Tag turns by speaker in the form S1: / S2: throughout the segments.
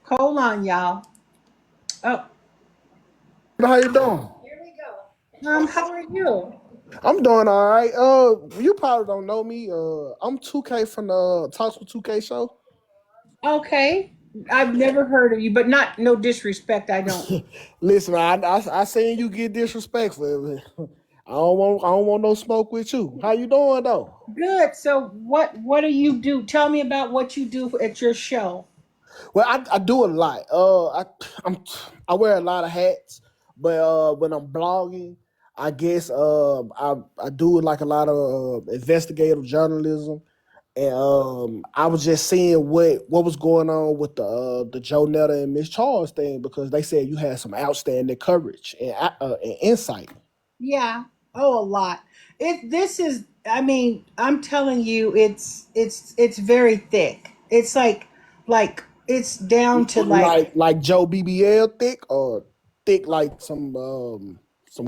S1: Hold on, y'all. Oh,
S2: How you doing?
S1: how are you?
S2: I'm doing all right. You probably don't know me. I'm 2K from the Talks with 2K show.
S1: Okay. I've never heard of you, but not no disrespect. I don't.
S2: Listen, I seen you get disrespectful. I don't want no smoke with you. How you doing though?
S1: Good. So what do you do? Tell me about what you do at your show.
S2: Well, I do a lot. I'm I wear a lot of hats, but when I'm blogging, I guess I do like a lot of investigative journalism. And I was just seeing what was going on with the Joe Netta and Miss Charles thing because they said you had some outstanding coverage and insight.
S1: Yeah. Oh, a lot. This is I mean, I'm telling you it's very thick. It's like it's down to like
S2: Like Joe BBL thick or thick like some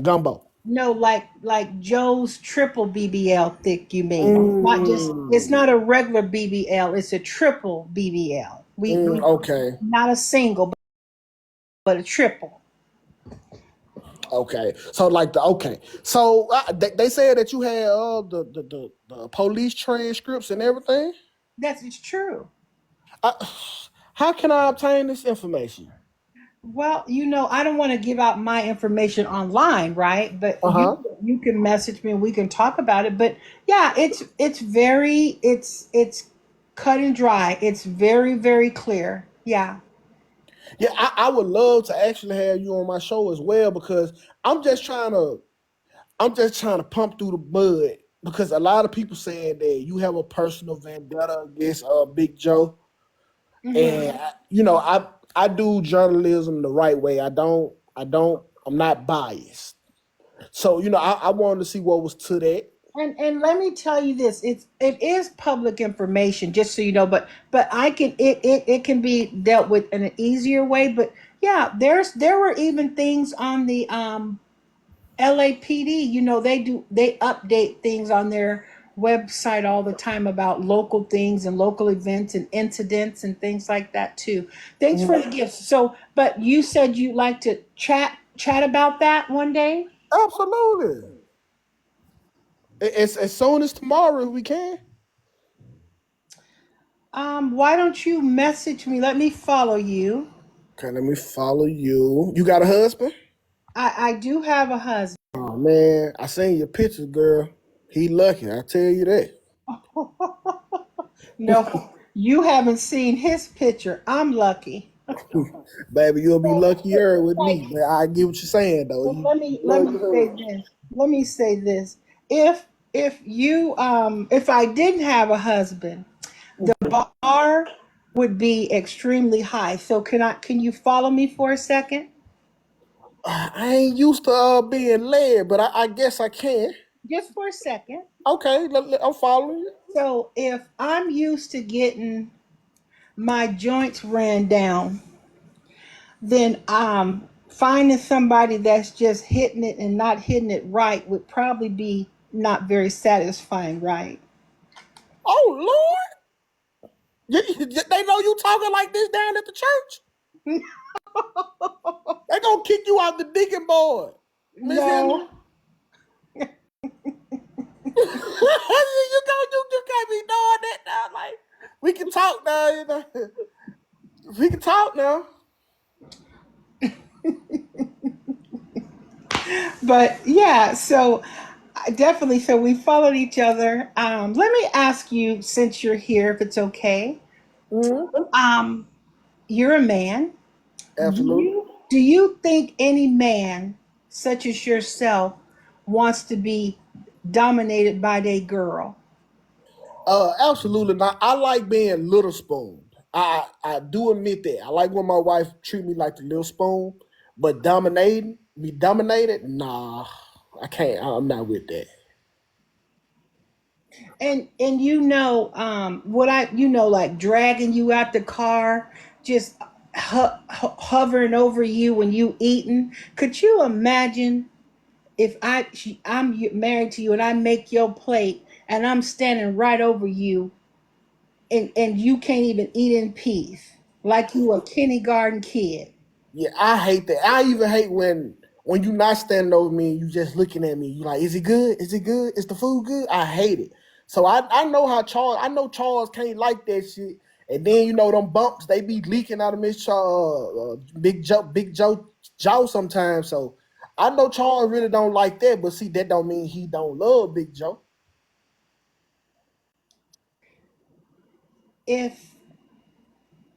S2: gumbo.
S1: no, like Joe's triple BBL thick. You mean not just? It's
S2: Mm,
S1: not a regular BBL. It's a triple BBL. We
S2: okay,
S1: not a single, but a triple.
S2: okay. So like So they said that you had the police transcripts and everything.
S1: That's it's true.
S2: I, how can I obtain this information?
S1: Well, I don't want to give out my information online, right? But
S2: Uh huh.
S1: you can message me and we can talk about it. But yeah, it's very it's cut and dry. It's very clear. Yeah.
S2: Yeah, I would love to actually have you on my show as well because I'm just trying to I'm just trying to pump through the mud because a lot of people saying that you have a personal vendetta against Big Joe,
S1: Hmm.
S2: and I do journalism the right way. I'm not biased. So I wanted to see what was to that.
S1: And let me tell you this, it is public information, just so you know, but I can it can be dealt with in an easier way. But yeah, there were even things on the LAPD, they update things on their website all the time about local things and local events and incidents and things like that too. Thanks for the gifts. So, but you said you'd like to chat about that one day.
S2: Absolutely. As soon as tomorrow if we can.
S1: Why don't you message me? Let me follow you.
S2: Okay, let me follow you. You got a husband?
S1: I do have a husband.
S2: Oh man, I seen your pictures, girl. He lucky, I tell you that.
S1: No, you haven't seen his picture. I'm lucky.
S2: Baby, you'll be luckier with
S1: Like,
S2: me. But I get what you're saying though.
S1: well,
S2: You
S1: let
S2: love
S1: me
S2: your
S1: say
S2: husband.
S1: this. Let me say this. If I didn't have a husband, the bar would be extremely high. So can you follow me for a second?
S2: I ain't used to being led, but I guess I can.
S1: Just for a second.
S2: Okay, I'm following you.
S1: So if I'm used to getting my joints ran down, then finding somebody that's just hitting it and not hitting it right would probably be not very satisfying, right?
S2: Oh Lord, they know you talking like this down at the church. They gonna kick you out the deacon board, Miss Henry.
S1: No.
S2: You can't be doing that now. Like we can talk now, We can talk now.
S1: But yeah, so definitely. So we followed each other. Let me ask you, since you're here, if it's okay.
S2: Mhm.
S1: Um, you're a man.
S2: Absolutely.
S1: Do you think any man, such as yourself, wants to be dominated by a girl?
S2: Absolutely not. I like being little spoon. I do admit that. I like when my wife treat me like the little spoon, but be dominated, nah, I can't. I'm not with that.
S1: And what like dragging you out the car, just hovering over you when you eating. Could you imagine if I'm married to you and I make your plate and I'm standing right over you and you can't even eat in peace? like you a kindergarten kid.
S2: Yeah, I hate that. I even hate when you not standing over me and you just looking at me. You like, is it good? Is it good? Is the food good? I hate it. So I know how Charles. I know Charles can't like that shit. And then you know them bumps they be leaking out of Miss Charles, Big Joe jaw sometimes. So I know Charles really don't like that. But see, that don't mean he don't love Big Joe.
S1: If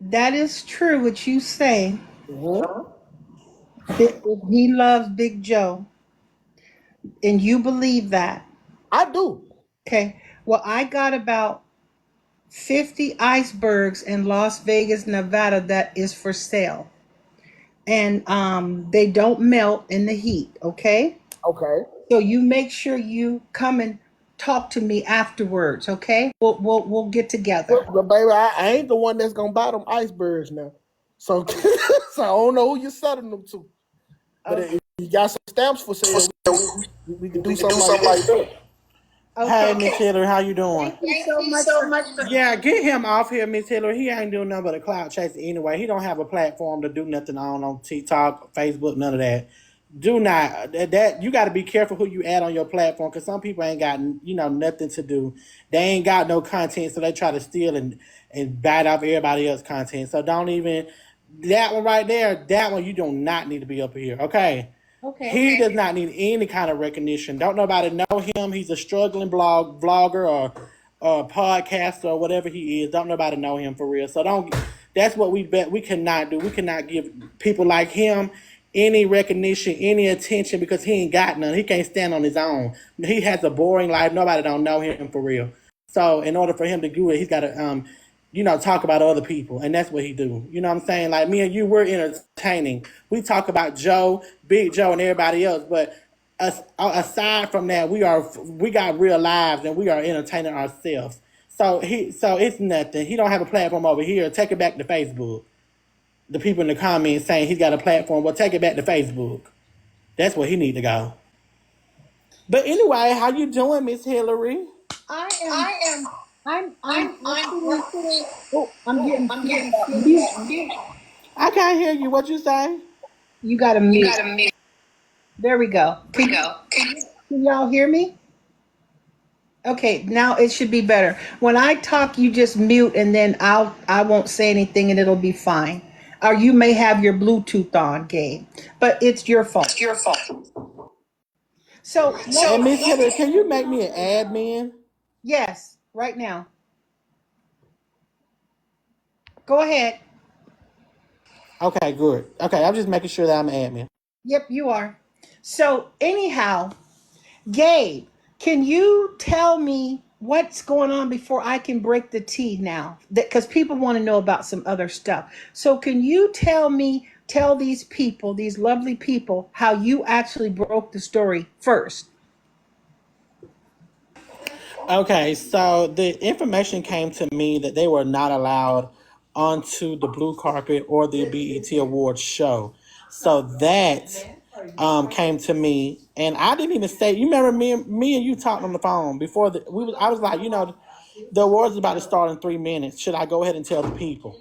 S1: that is true, what you say,
S2: Mm-hmm.
S1: if he loves Big Joe, and you believe that,
S2: I do.
S1: okay. Well, I got about 50 icebergs in Las Vegas, Nevada that is for sale. And they don't melt in the heat, okay?
S2: Okay.
S1: So you make sure you come and talk to me afterwards, okay? We'll get together.
S2: But baby, I ain't the one that's gonna buy them icebergs now. So so I don't know who you're selling them to. But
S1: Okay.
S2: if you got some stamps for sale, we could do
S3: We could
S2: something
S3: do
S2: like
S3: something like
S2: that.
S3: that. Hey,
S1: Okay.
S3: Miss Hillary, how you doing?
S1: Thank you
S3: Thank
S1: so
S3: you
S1: much
S3: so
S1: for
S3: much for. Yeah, get him off here, Miss Hillary. He ain't doing nothing but a cloud chaser anyway. He don't have a platform to do nothing on TikTok, Facebook, none of that. Do not that you got to be careful who you add on your platform because some people ain't got nothing to do. They ain't got no content, so they try to steal and bite off everybody else's content. So don't even that one right there. That one you do not need to be up here. Okay.
S1: Okay.
S3: He does not need any kind of recognition. Don't nobody know him. He's a struggling vlogger or podcaster or whatever he is. Don't nobody know him for real. So don't. That's what we bet we cannot do. We cannot give people like him any recognition, any attention because he ain't got none. He can't stand on his own. He has a boring life. Nobody don't know him for real. So in order for him to do it, he's got to talk about other people, and that's what he do. You know what I'm saying? Like me and you, we're entertaining. We talk about Joe, Big Joe, and everybody else, but aside from that, we got real lives, and we are entertaining ourselves. So it's nothing. He don't have a platform over here. Take it back to Facebook. The people in the comments saying he's got a platform. Well, take it back to Facebook. That's where he need to go. But anyway, how you doing, Miss Hillary?
S1: I am
S3: I am.
S1: I'm
S3: I'm
S1: actually,
S3: actually.
S1: oh, I'm
S3: Oh,
S1: getting
S3: I'm getting
S1: feedback. Mute.
S3: feedback. I can't hear you. What you say?
S1: You got to
S3: You
S1: mute.
S3: got to mute.
S1: There we go.
S3: Here we go.
S1: Can y'all hear me? Okay, now it should be better. When I talk, you just mute and then I won't say anything and it'll be fine. Or you may have your Bluetooth on, Gabe, but it's your fault.
S3: It's your fault.
S1: So
S3: And
S1: let's,
S3: Miss Hillary, can you make me an admin?
S1: yes, right now. Go ahead.
S3: Okay, good. Okay, I'm just making sure that I'm an admin.
S1: Yep, you are. So anyhow, Gabe, can you tell me what's going on before I can break the tea now? Because people want to know about some other stuff. So can you tell these people, these lovely people, how you actually broke the story first?
S3: Okay, so the information came to me that they were not allowed onto the blue carpet or the BET Awards show. So that came to me, and I didn't even say. You remember me and you talked on the phone before I was like, the awards is about to start in 3 minutes. Should I go ahead and tell the people?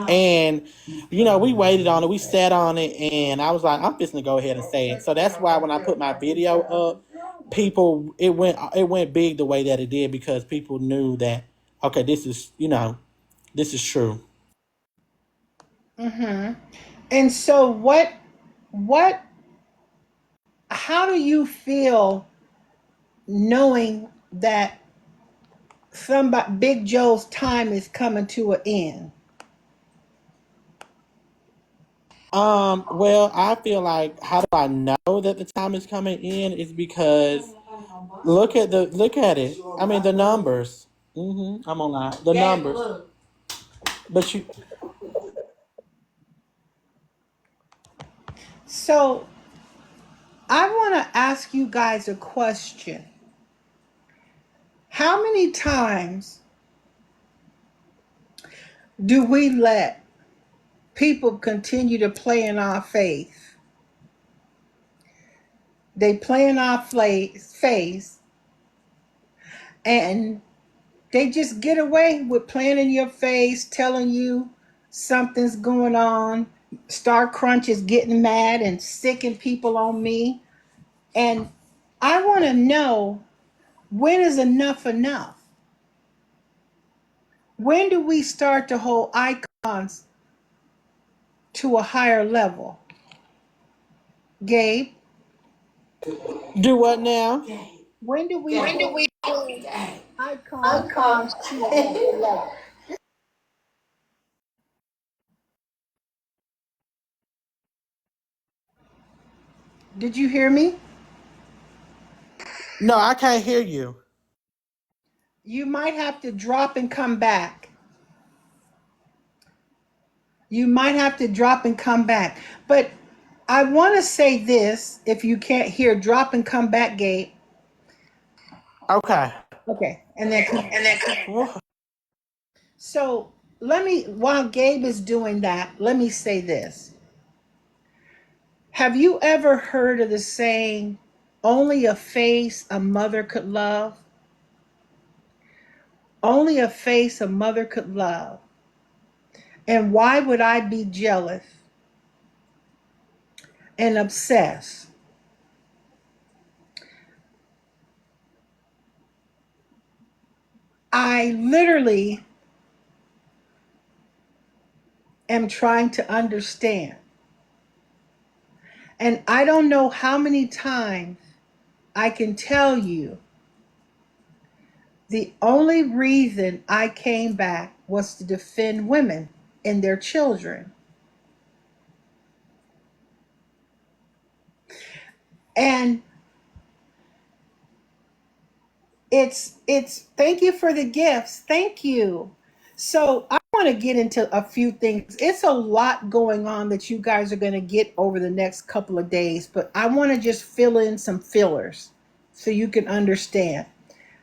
S3: And we waited on it, we sat on it, and I was like, I'm just gonna go ahead and say it. So that's why when I put my video up, people it went big the way that it did because people knew that okay, this is true.
S1: Mm-hmm. And so what how do you feel knowing that somebody Big Joe's time is coming to an end?
S3: Well, I feel like how do I know that the time is coming in is because look at it. I mean the numbers. I'm on line. The numbers. But you
S1: So I want to ask you guys a question. How many times do we let people continue to play in our faith? They play in our face and they just get away with playing in your face, telling you something's going on. Star Crunch is getting mad and sicking people on me. And I want to know, when is enough enough? When do we start to hold icons to a higher level? Gabe,
S3: Do what now?
S1: when do we hold icons to a higher level? Did you hear me?
S3: No, I can't hear you.
S1: You might have to drop and come back. You might have to drop and come back. But I want to say this, if you can't hear, drop and come back, Gabe.
S3: Okay.
S1: Okay. And then so let me, while Gabe is doing that, let me say this. Have you ever heard of the saying, only a face a mother could love? Only a face a mother could love. And why would I be jealous and obsessed? I literally am trying to understand. And I don't know how many times I can tell you the only reason I came back was to defend women and their children. And it's thank you for the gifts. Thank you. So I want to get into a few things. It's a lot going on that you guys are going to get over the next couple of days, but I want to just fill in some fillers so you can understand.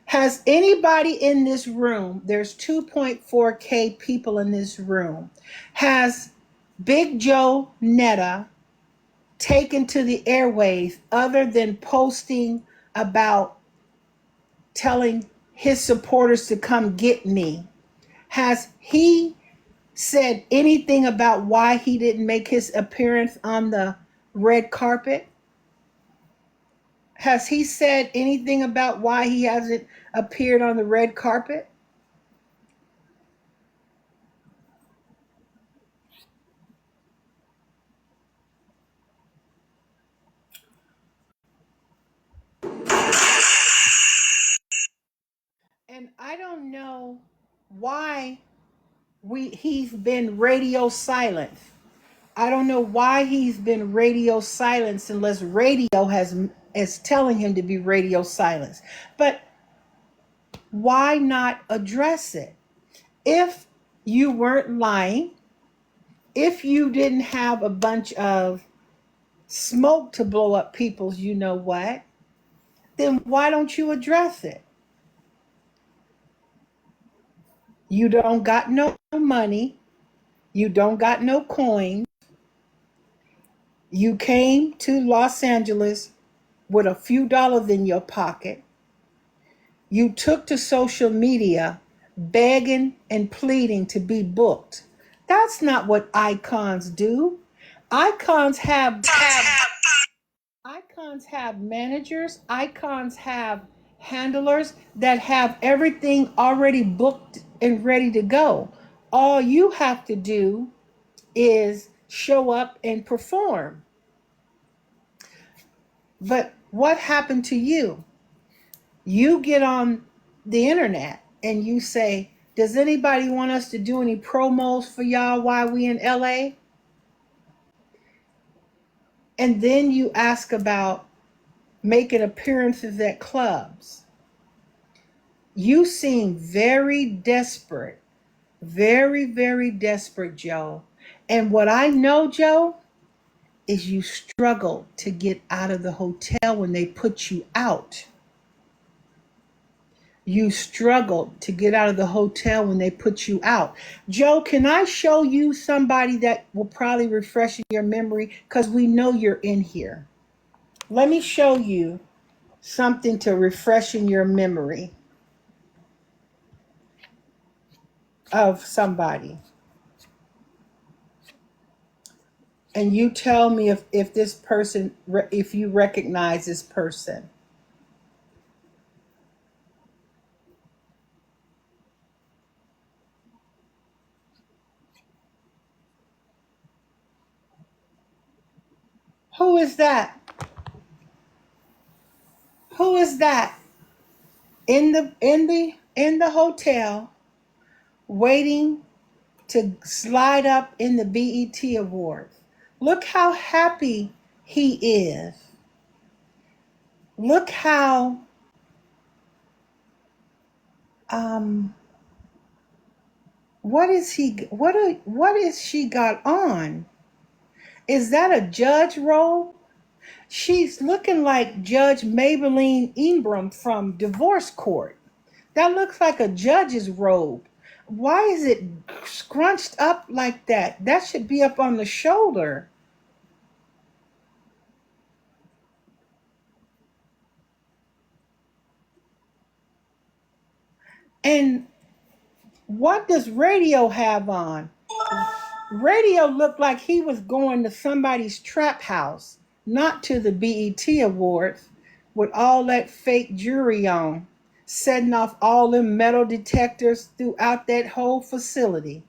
S1: Has anybody in this room, there's 2.4K people in this room, has Big Joe Netta taken to the airways other than posting about telling his supporters to come get me? Has he said anything about why he didn't make his appearance on the red carpet? Has he said anything about why he hasn't appeared on the red carpet? And I don't know why he's been radio silent. I don't know why he's been radio silence unless radio is telling him to be radio silence. But why not address it? If you weren't lying, if you didn't have a bunch of smoke to blow up people's you know what, then why don't you address it? You don't got no money, you don't got no coins. You came to Los Angeles with a few dollars in your pocket. You took to social media begging and pleading to be booked. That's not what icons do. Icons icons have managers, icons have handlers that have everything already booked and ready to go. All you have to do is show up and perform. But what happened to you? You get on the internet and you say, does anybody want us to do any promos for y'all while we in LA? And then you ask about making appearances at clubs. You seem very desperate, very, very desperate, Joe. And what I know, Joe, is you struggled to get out of the hotel when they put you out. You struggled to get out of the hotel when they put you out. Joe, can I show you somebody that will probably refresh your memory? Because we know you're in here. Let me show you something to refresh in your memory of somebody. And you tell me if this person, if you recognize this person. Who is that? Who is that in the hotel waiting to slide up in the BET Awards? Look how happy he is. Look how um what is she got on? Is that a judge robe? She's looking like Judge Maybelline Ingram from Divorce Court. That looks like a judge's robe. Why is it scrunched up like that? That should be up on the shoulder. And what does Radio have on? Radio looked like he was going to somebody's trap house, not to the BET Awards with all that fake jewelry on, setting off all them metal detectors throughout that whole facility.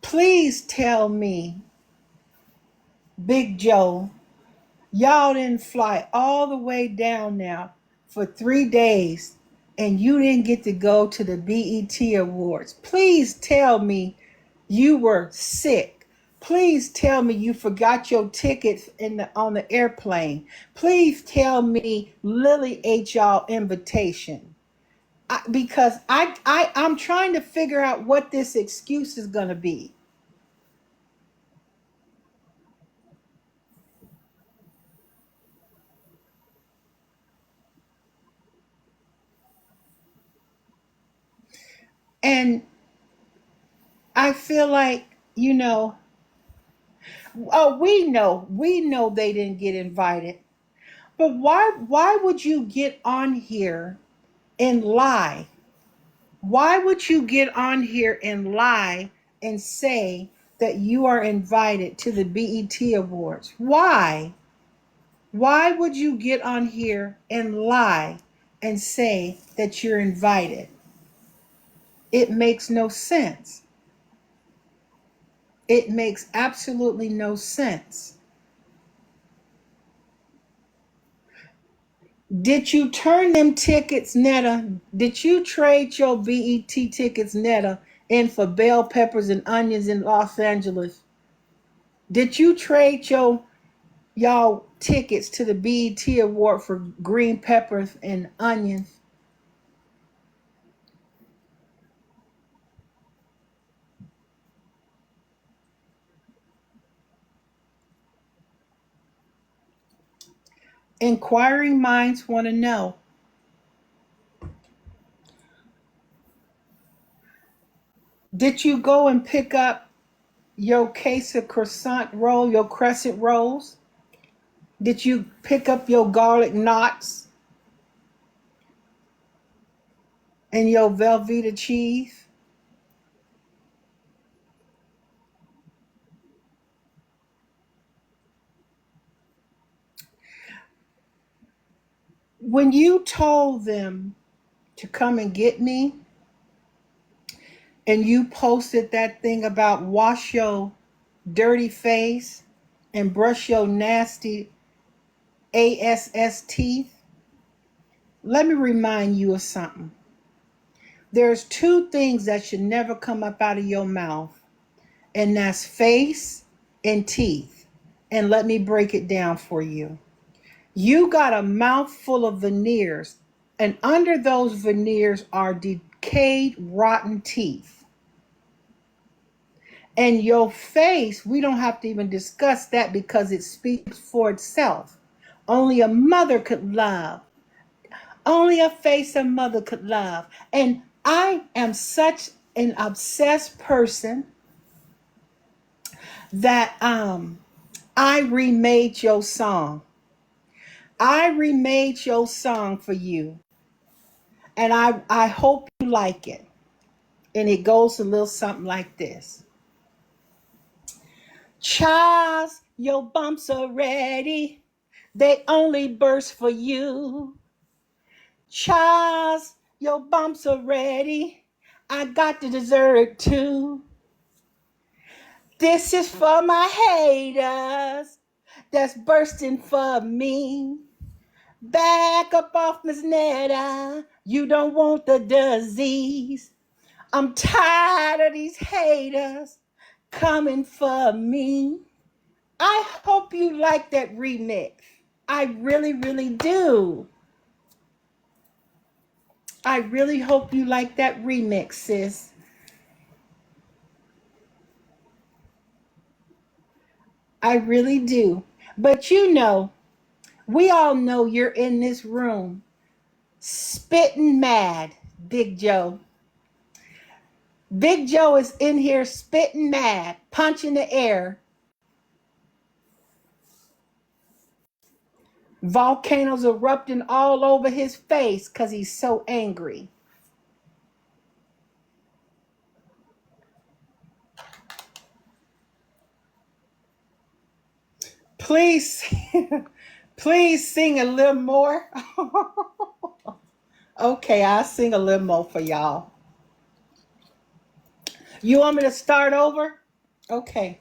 S1: Please tell me, Big Joe, y'all didn't fly all the way down now for 3 days and you didn't get to go to the BET Awards. Please tell me you were sick. Please tell me you forgot your tickets on the airplane. Please tell me Lily ate y'all invitation. Because I'm trying to figure out what this excuse is going to be. And I feel like, oh, we know they didn't get invited. But why would you get on here and lie? Why would you get on here and lie and say that you are invited to the BET Awards? Why? Why would you get on here and lie and say that you're invited? It makes no sense. It makes absolutely no sense. Did you turn them tickets, Netta? Did you trade your BET tickets, Netta, in for bell peppers and onions in Los Angeles? Did you trade y'all tickets to the BET Award for green peppers and onions? Inquiring minds want to know. Did you go and pick up your case of croissant roll, your crescent rolls? Did you pick up your garlic knots and your Velveeta cheese? When you told them to come and get me and you posted that thing about wash your dirty face and brush your nasty ASS teeth, let me remind you of something. There's two things that should never come up out of your mouth, and that's face and teeth. And let me break it down for you. You got a mouth full of veneers, and under those veneers are decayed, rotten teeth. And your face, we don't have to even discuss that because it speaks for itself. Only a mother could love. Only a face a mother could love. And I am such an obsessed person that I remade your song. I remade your song for you, and I hope you like it. And it goes a little something like this. Charles, your bumps are ready. They only burst for you. Charles, your bumps are ready. I got the dessert too. This is for my haters that's bursting for me. Back up off Miss Netta. You don't want the disease. I'm tired of these haters coming for me. I hope you like that remix. I really, really do. I really hope you like that remix, sis. I really do. But we all know you're in this room spitting mad, Big Joe. Big Joe is in here spitting mad, punching the air. Volcanoes erupting all over his face because he's so angry. Please, please sing a little more. Okay, I'll sing a little more for y'all. You want me to start over? Okay.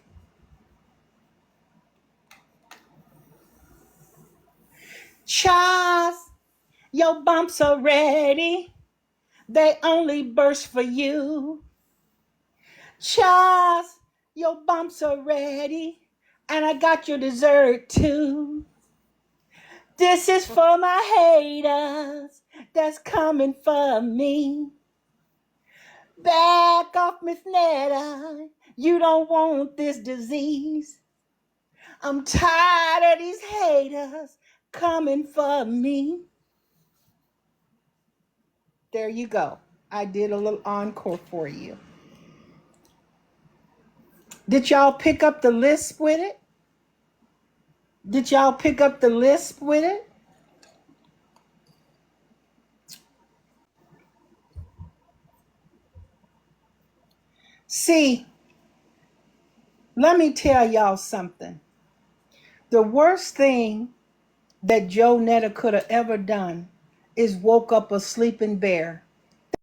S1: Charles, your bumps are ready. They only burst for you. Charles, your bumps are ready. And I got your dessert too. This is for my haters that's coming for me. Back off, Miss Netta. You don't want this disease. I'm tired of these haters coming for me. There you go. I did a little encore for you. Did y'all pick up the lisp with it? Did y'all pick up the lisp with it? See, let me tell y'all something. The worst thing that Joe Netta could have ever done is woke up a sleeping bear.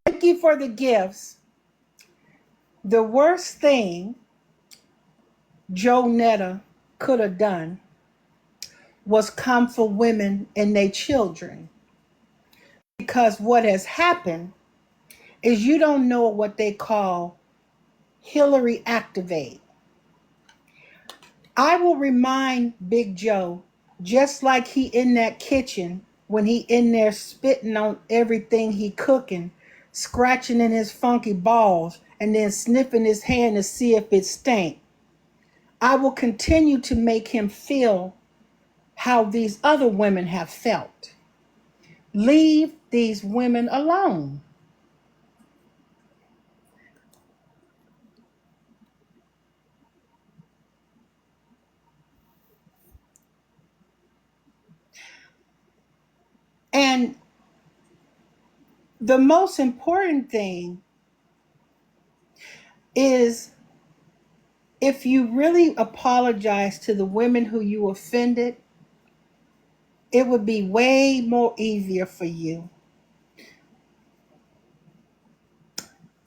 S1: Thank you for the gifts. The worst thing Joe Netta could have done was come for women and their children. Because what has happened is you don't know what they call Hillary activate. I will remind Big Joe, just like he in that kitchen, when he in there spitting on everything he cooking, scratching in his funky balls, and then sniffing his hand to see if it stank. I will continue to make him feel how these other women have felt. Leave these women alone. And the most important thing is if you really apologize to the women who you offended, it would be way more easier for you.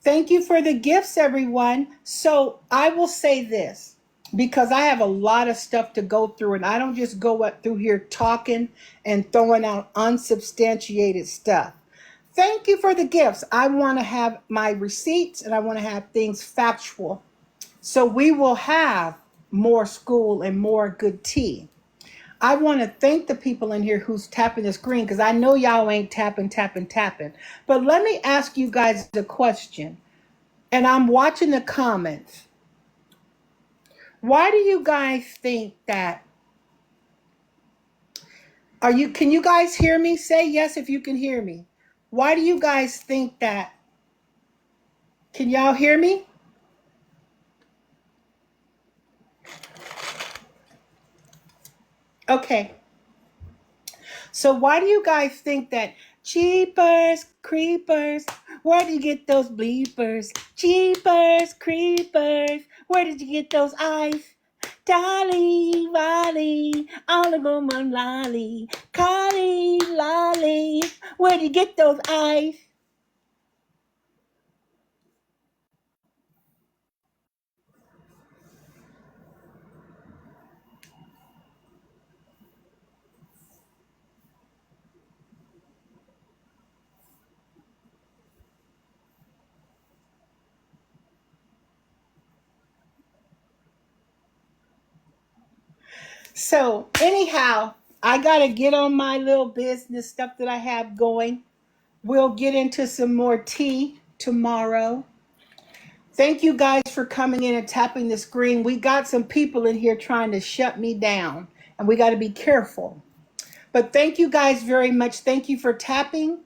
S1: Thank you for the gifts, everyone. So I will say this because I have a lot of stuff to go through, and I don't just go up through here talking and throwing out unsubstantiated stuff. Thank you for the gifts. I want to have my receipts and I want to have things factual. So we will have more school and more good tea. I want to thank the people in here who's tapping the screen because I know y'all ain't tapping. But let me ask you guys a question. And I'm watching the comments. Why do you guys think that? Can you guys hear me? Say yes if you can hear me. Why do you guys think that? Can y'all hear me? Okay. So why do you guys think that Jeepers Creepers? Where did you get those bleepers? Jeepers Creepers. Where did you get those eyes? Dolly, Wally, all of them on Lolly. Collie, Lolly. Where did you get those eyes? So, anyhow, I got to get on my little business stuff that I have going. We'll get into some more tea tomorrow. Thank you guys for coming in and tapping the screen. We got some people in here trying to shut me down, and we got to be careful. But thank you guys very much. Thank you for tapping.